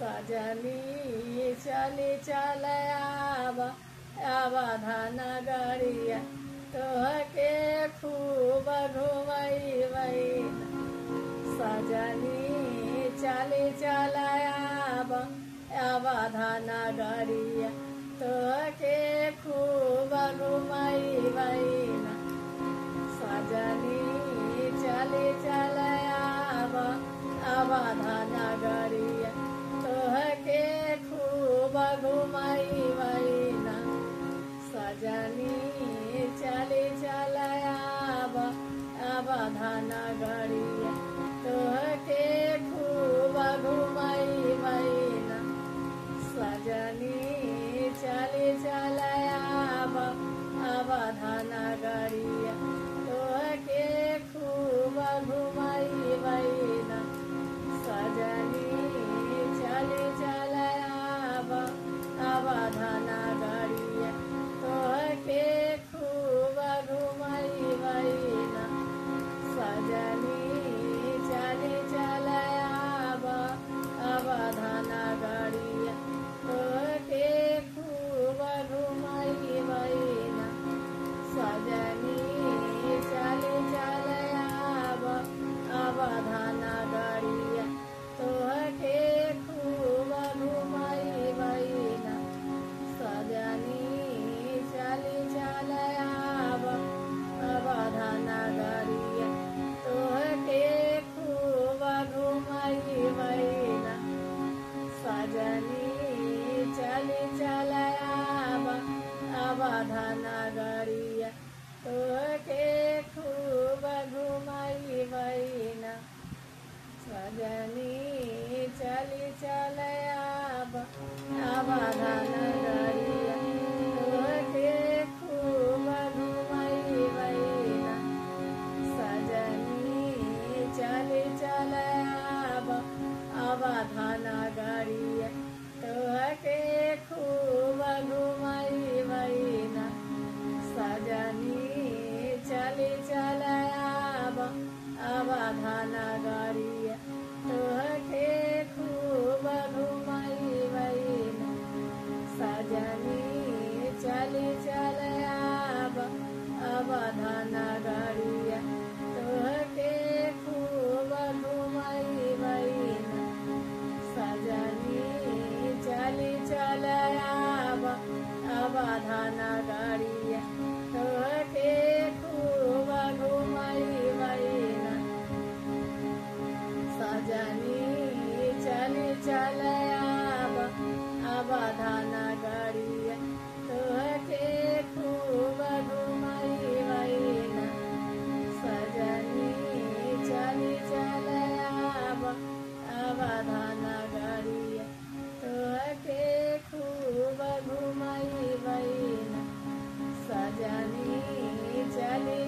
सजनी चली चल अवधान गरिया तोहके खूब घुमैबै सजनी चली चल अवधान गरिया तोहके खूब घुमैबै सजनी चली चल अवधान गरिया तोहके खूब घुमैबै सजनी चली चल अवधान गरिया तोहके खूब घुमैबै सजनी चली चल अवधान गरिया तोहके खूब घुमैबै सजनी चली चल अवधान गरिया तोहके खूब घुमैबै सजनी चली चल अवधान गरिया तोहके खूब घुमैबै सजनी चली चल अवधान गरिया तोहके खूब घुमैबै सजनी चली चल अवधान गरिया तोहके खूब घुमैबै सजनी चली चल अवधान गरिया तोहके खूब घुमैबै सजनी चली चल अवधान गरिया तोहके खूब घुमैबै सजनी चली चल अवधान गरिया तोहके खूब घुमैबै सजनी चली चल अवधान गरिया तोहके खूब घुमैबै सजनी चली चल अवधान गरिया तोहके खूब घुमैबै सजनी चली चल अवधान गरिया तोहके खूब घुमैबै सजनी चली चल अवधान गरिया तोहके खूब घुमैबै सजनी चली चल अवधान गरिया तोहके खूब घुमैबै सजनी चली